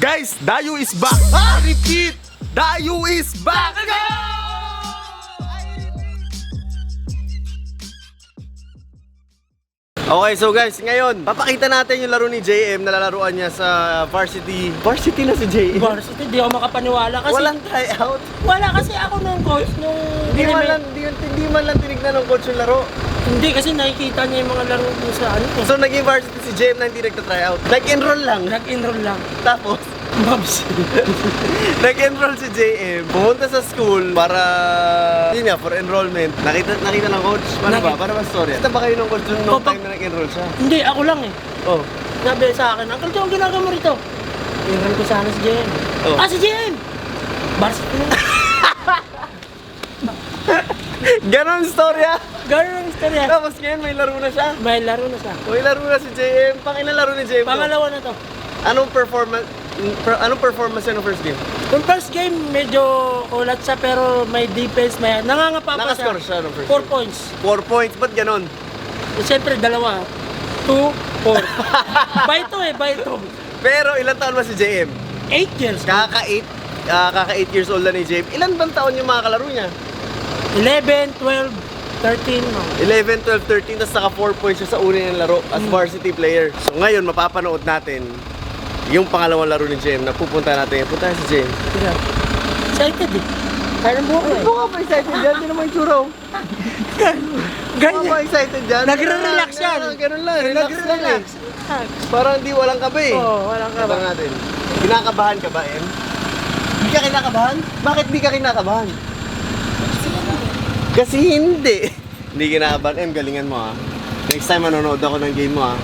Guys, Dayo is back! I repeat! Dayo is back! Okay, so guys, ngayon, papakita natin yung laro ni JM na lalaruan niya sa varsity. Varsity na si JM. Varsity, di ako makapaniwala kasi... Walang tryout. Wala kasi ako nung coach, nung... Hindi man lang tinignan ng coach yung laro. Hindi, kasi nakikita niya yung mga laro dun sa ano. So, naging varsity si JM na hindi nagta-tryout. Nag-enroll lang. Nag-enroll lang. Tapos, Mabs. nag-enroll si JM. Pumunta sa school para, yun nga, for enrollment. Nakita ng coach. Paano ba? Para ba story? Kita ba kayo ng coach nung time na nag-enroll siya? Hindi, ako lang eh. Oh. Sabi sa akin, Uncle Joe, ang ginagawa mo rito? Enroll ko sana si JM. Oh. Ah, si JM! Varsity na. Ganon storya. Ganun ang istorya. Tapos ngayon may laro na siya. May laro na siya. May laro na si JM. Pangilan laro ni JM to? Pangalawa na to. Anong performance yan ng first game? Yung first game, medyo ulat siya pero may defense, may nangangapa pa siya. Nakascore siya ng first 4 game. points. 4 points. Ba't ganon? Siyempre, dalawa. 2, 4. By 2 eh, by 2. Pero ilang taon ba si JM? 8 years. Kaka 8 years old na ni JM. Ilan bang taon yung mga kalaro niya? 11, 12, 13. No? 11, 12, 13, tapos naka 4 points siya sa una niyang laro as varsity player. So ngayon, mapapanood natin yung pangalawang laro ni JM na pupunta natin. Punta na si JM. Excited eh. Kaya ng buko eh. Ano ka pa excited dyan? Hindi naman yung churro. Ano ka pa excited dyan? Nagre-relax yan. Ganun lang. Relax lang eh. Nagre-relax. Parang di walang kape eh. Oo, walang kape. Tabang natin. Kinakabahan ka ba, Em? Hindi ka kinakabahan? Bakit di ka kinakabahan? Kasi hindi. Hindi kinakabahan. Em, galingan mo ha. Next time manonood ako ng game mo ha.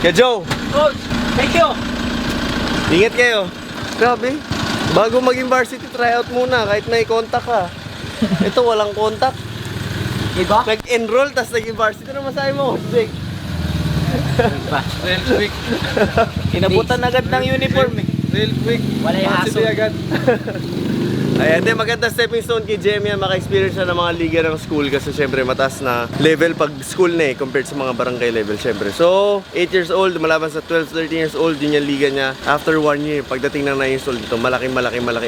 Kaya Joe, Coach, thank you. ingat kayo. Grabe. Bago maging varsity, tryout muna kahit may contact ka. Ito walang contact. Diba? Nag-enroll, tas naging varsity. Ano masahe mo? Jake? Real quick. Kinabutan agad ng uniform eh. Real quick. Wala yung hassle. agad. Ayan, di maganda stepping stone kay Jemmy yan, maka-experience siya ng mga liga ng school kasi syempre mataas na level pag school na eh compared sa mga barangay level syempre. So, 8 years old, malaban sa 12, 13 years old, yun yung liga niya. After 1 year, pagdating ng 9 years old dito, malaking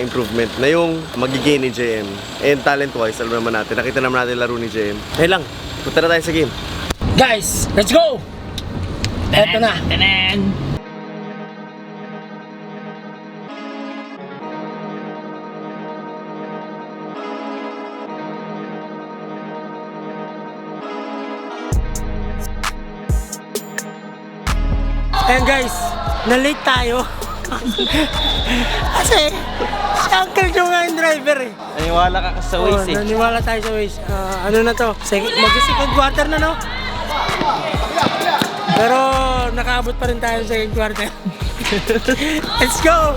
improvement na yung magigain ni JM. And talent-wise, alam naman natin, nakita naman natin laro ni JM. Kaya lang, punta na tayo sa game. Guys, let's go! Eto na. Ayan guys, na-late tayo. Kasi, si Uncle Joe nga yung driver eh. Naniwala ka sa Waze eh. Naniwala tayo sa Waze. Ano na to? Mag-second quarter na no? Pero nakaabot pa rin tayo sa second quarter. Let's go!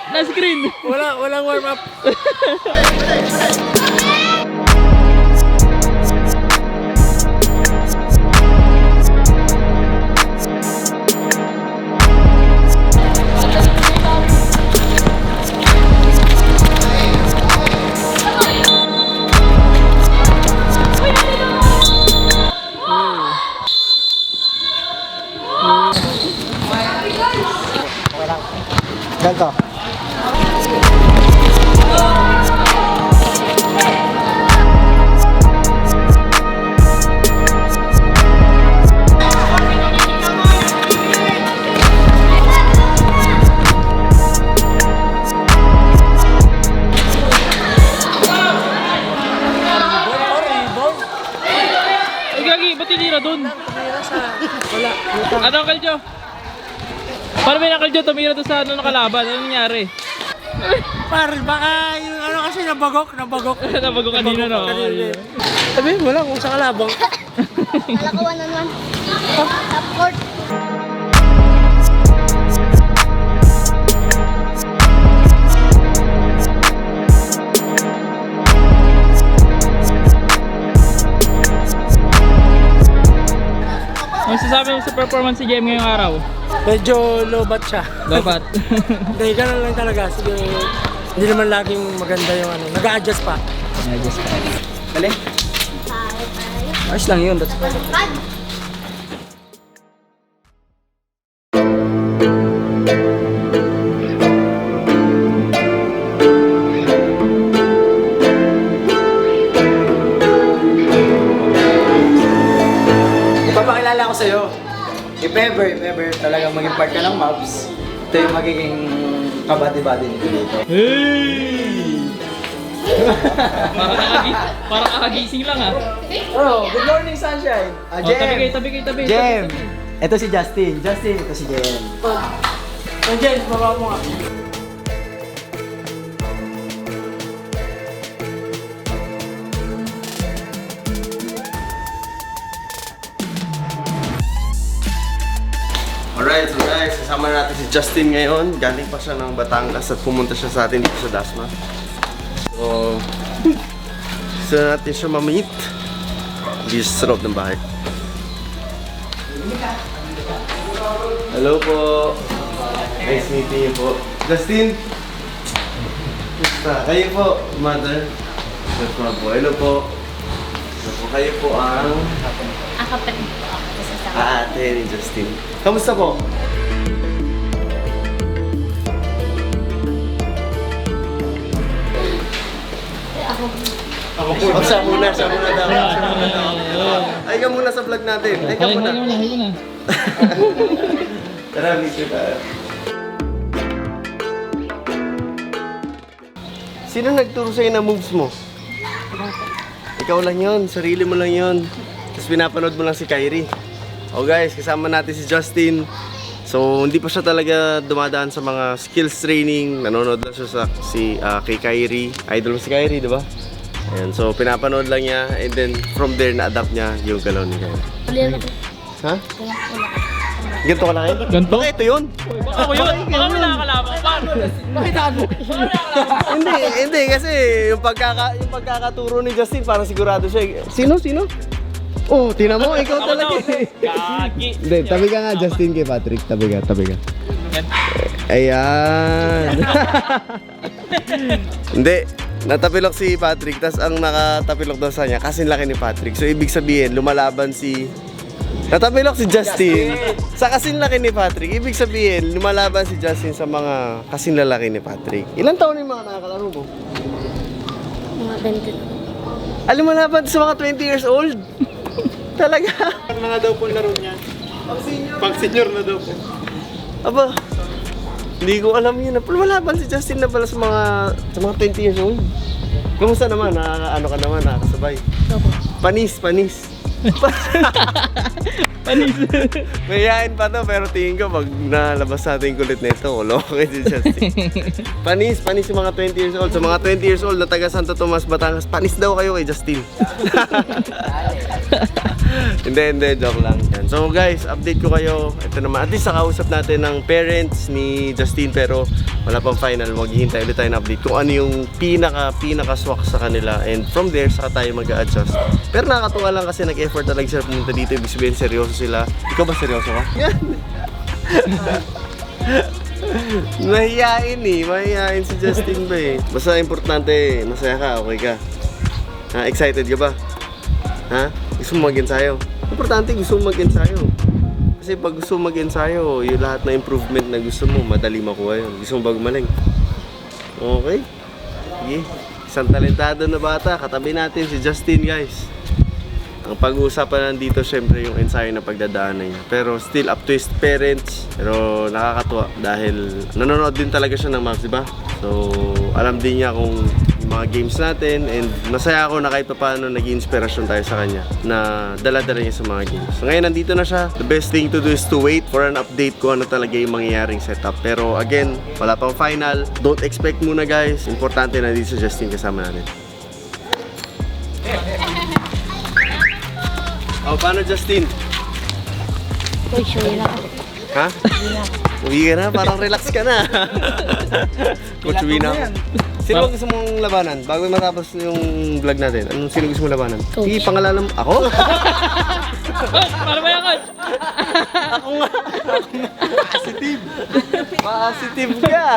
Na screen. Walang warm up. Ganto. Ay, gagi, ba't tinira dun? Wala. Ano, Uncle Joe? Paano may Uncle Joe tumira doon sa ano nakalaban? Ano nangyari? Par, baka yung ano kasi nabagok. Nabago kanina, no? Sabi, wala kung sa kalabang. Kalakawan naman. Top court. Ano sasabi mo sa performance si JM ngayong araw? Medyo low bat siya. Dapat. Hindi, ganun lang talaga. Sige, hindi naman laging maganda yung ano. Nag-a-adjust pa. Just Kali? Ayos lang yun. That's Ipapakilala ko sa'yo. If ever talagang maging part ka ng Mavs, ito yung magiging kabati-bati nito dito. Parang kakagising lang, ah. Oh, good morning, sunshine. Oh, tabi kayo. Jem. Ito si Justin. Ito si Jem. Nandiyan, baba mo nga. Alright, so guys, kasama natin si Justin ngayon. Galing pa siya ng Batangas at pumunta siya sa atin dito sa Dasma. So, gusto natin siya ma-meet. Dito sa loob ng bahay. Hello po. Nice meeting you po. Justin? Gusto? Kayo po, mother. Hello po. Hello po. Hello po. Kayo po ang Kapatid po ako sa sama. ate ni Justin. Kamusta po? Ako po. Siya muna daw. Ay ka muna sa vlog natin. Ay ka muna. Ayun na. Tara, video tayo. Sino nagturo sa'yo na moves mo? Ikaw lang yun, sarili mo lang yun. Tapos pinapanood mo lang si Kyrie. O guys, kasama natin si Justin. So, hindi pa siya talaga dumadaan sa mga skills training. Nanonood lang siya kay Kyrie. Idol mo si Kyrie, di ba? Ayan, so pinapanood lang niya. And then, from there, na-adapt niya yung galaw ni Kyrie. Ulihan ako. Ha? Ganito ka laki? Ganito? Baka ito yun? Ako yun. Baka may nakakalabang. Paano? Hindi kasi yung pagkakaturo ni Justin parang sigurado siya. Sino? Oh, tingnan mo, ikaw talaga. Kaki. Hindi, tabi ka nga Justin kay Patrick. Tabi ka. Ayan. Hindi, natapilok si Patrick, tas ang nakatapilok daw sa kanya kasing laki ni Patrick. So ibig sabihin, lumalaban si natapilok si Justin sa kasing laki ni Patrick. Ibig sabihin, lumalaban si Justin sa mga kasing lalaki ni Patrick. Ilang taon yung mga nakakalaro mo? Mga 20. Alam mo laban sa mga 20 years old? Talaga? Na nga daw po laro niya. Pang senior na daw po. Aba, hindi ko alam yun. Lumalaban si Justin na pala sa mga 20 years old. Kamusta naman? Ano ka naman? Nakakasabay? Opo. Panis. Mayayain pa to, pero tingin ko pag nalabas natin yung kulit nito, wala okay si Justin. Panis yung mga 20 years old. Sa mga 20 years old na taga Santo Tomas, Batangas, panis daw kayo kay Justin. Hindi, joke lang. Yan. So guys, update ko kayo. Ito naman, at least nakausap natin ng parents ni Justin, pero wala pang final. Maghihintay ulit tayo ng update kung ano yung pinaka-swak sa kanila. And from there, saka tayo mag-a-adjust. Pero nakakatuwa lang kasi nag-effort talaga sila pumunta dito. Ibig sabihin, seryoso sila. Ikaw ba seryoso ka? Yan. Mahihain si Justin ba eh. Basta importante, masaya ka, okay ka. Ha, excited ka ba? Ha? Gusto mo mag-ensayo? Importante gusto mo mag-ensayo. Kasi pag gusto mo mag-ensayo, yung lahat na improvement na gusto mo, madali makuha yun. Gusto mo ba gumaling? Okay? Sige. Isang talentado na bata, katabi natin si Justin, guys. Ang pag-uusapan nandito, syempre, yung ensayo na pagdadaanan niya. Pero still up to his parents. Pero nakakatuwa dahil nanonood din talaga siya ng Mavs, di ba? So, alam din niya kung mga games natin, and masaya ako na kahit paano naging inspirasyon tayo sa kanya na dala-dala niya sa mga games. So, ngayon nandito na siya. The best thing to do is to wait for an update kung ano talaga yung mangyayaring setup. Pero again, wala pang final. Don't expect muna guys. Importante na dito si Justin kasama natin. Oh, paano Justin? Uy, sure na ako. Ha? Uwi ka na, parang relax ka na. Coach Wina. Sino ba gusto mong labanan? Bago matapos yung vlog natin, anong sino gusto mong labanan? Coach. Sige, pangalanan mo. Ako? Para ba yan, coach? Ako nga. Positive. Positive ka.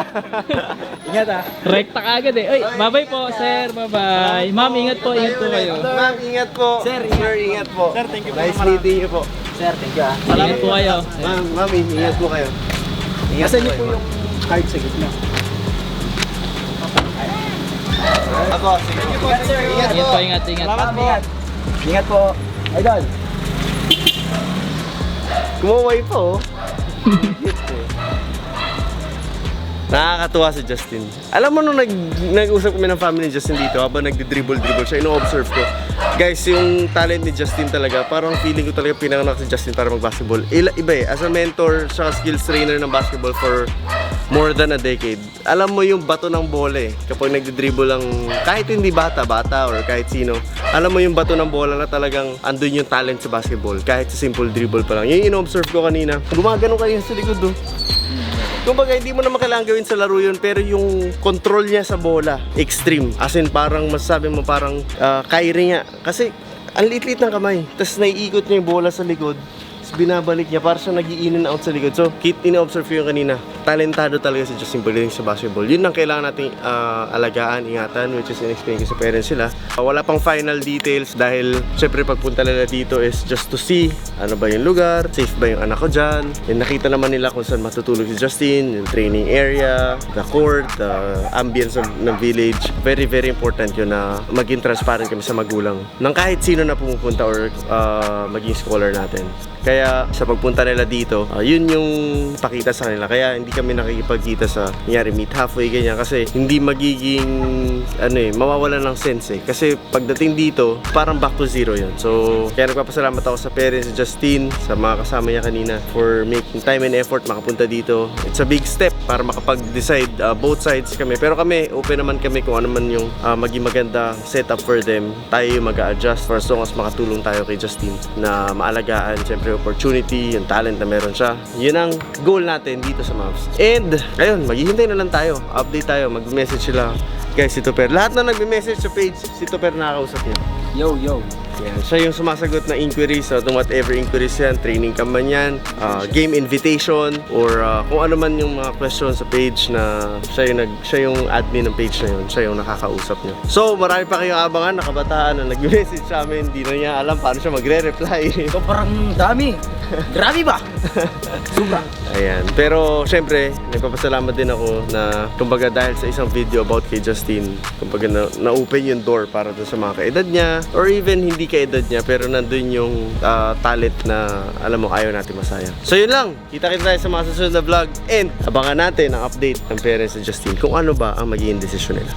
Ingat ah. Rekta ka agad eh. Uy, bye-bye po, sir. Bye-bye. Ma'am, ingat po kayo. Ma'am, ingat po. Sir, ingat po. Sir, thank you po. Nice meeting you po. Sir, thank you ah. Ingat po kayo. Ma'am, ingat po kayo. Ingat Asan niyo po yung card sa gitna? Ako, sige. Ingat sir, ingat Ingat po, ingat. Salamat po. Ingat po. Idol. Kumaway po. Nakakatuwa si Justin. Alam mo nung nag-usap kami ng family ni Justin dito habang nagdi-dribble siya, ino-observe ko. Guys, yung talent ni Justin talaga, parang feeling ko talaga pinanganak si Justin para mag-basketball. Iba eh, as a mentor, siya skills trainer ng basketball for more than a decade. Alam mo yung bato ng bola eh. Kapag nagdi-dribble lang, kahit hindi bata or kahit sino, alam mo yung bato ng bola na talagang andun yung talent sa basketball. Kahit sa simple dribble pa lang. Yung ino-observe ko kanina, gumagano kayo sa likod do. Kumbaga, hindi mo naman kailangan gawin sa laro yun, pero yung control niya sa bola, extreme. As in, parang masasabi mo parang Kyrie nga. Kasi, ang liit-liit ng kamay. Tapos naiikot niya yung bola sa likod. Tapos binabalik niya, para siya nag-i-in and out sa likod. So, ina-observe ko yung kanina. Talentado talaga si Justin pagdating sa basketball. Yun ang kailangan nating alagaan, ingatan, which is in-explain ko sa parents sila. Wala pang final details dahil syempre pagpunta nila dito is just to see ano ba yung lugar, safe ba yung anak ko dyan. And nakita naman nila kung saan matutulog si Justin, yung training area, the court, the ambience ng village. Very, very important yun na maging transparent kami sa magulang ng kahit sino na pumupunta or maging scholar natin. Kaya sa pagpunta nila dito, yun yung pakita sa kanila. Kaya hindi kami nakikipagkita sa nangyari meet halfway ganyan kasi hindi magiging mawawalan ng sense eh. Kasi pagdating dito, parang back to zero yun. So, kaya nagpapasalamat ako sa parents ni Justin, sa mga kasama niya kanina for making time and effort makapunta dito. It's a big step para makapag-decide both sides kami. Pero kami, open naman kami kung ano man yung maging maganda setup for them. Tayo yung mag-a-adjust for as long as makatulong tayo kay Justin na maalagaan, syempre opportunity, yung talent na meron siya. Yun ang goal natin dito sa Mavs. And, ayun, maghihintay na lang tayo. Update tayo, mag-message sila. Guys, si Tupper. Lahat na nagme-message sa page, si Tupper nakakausap niya. Yo. Yan. Siya yung sumasagot na inquiries, whatever inquiries yan, training ka man yan, game invitation, or kung ano man yung mga questions sa page na siya yung admin ng page na yun, siya yung nakakausap niyo. So, marami pa kayong abangan na kabataan na nag-message sa amin, hindi na niya alam paano siya magre-reply. So parang dami. Grabe ba? Sobra. Ayan. Pero, syempre, nagpapasalamat din ako na, kumbaga, dahil sa isang video about kay Justin, kumbaga, na-open yung door para sa mga kaedad niya, or even hindi kaedad niya, pero nandun yung talent na, alam mo, ayaw natin masayang. So, yun lang. Kita-kita tayo sa mga susunod na vlog, and abangan natin ang update ng parents ni Justin kung ano ba ang magiging desisyon nila.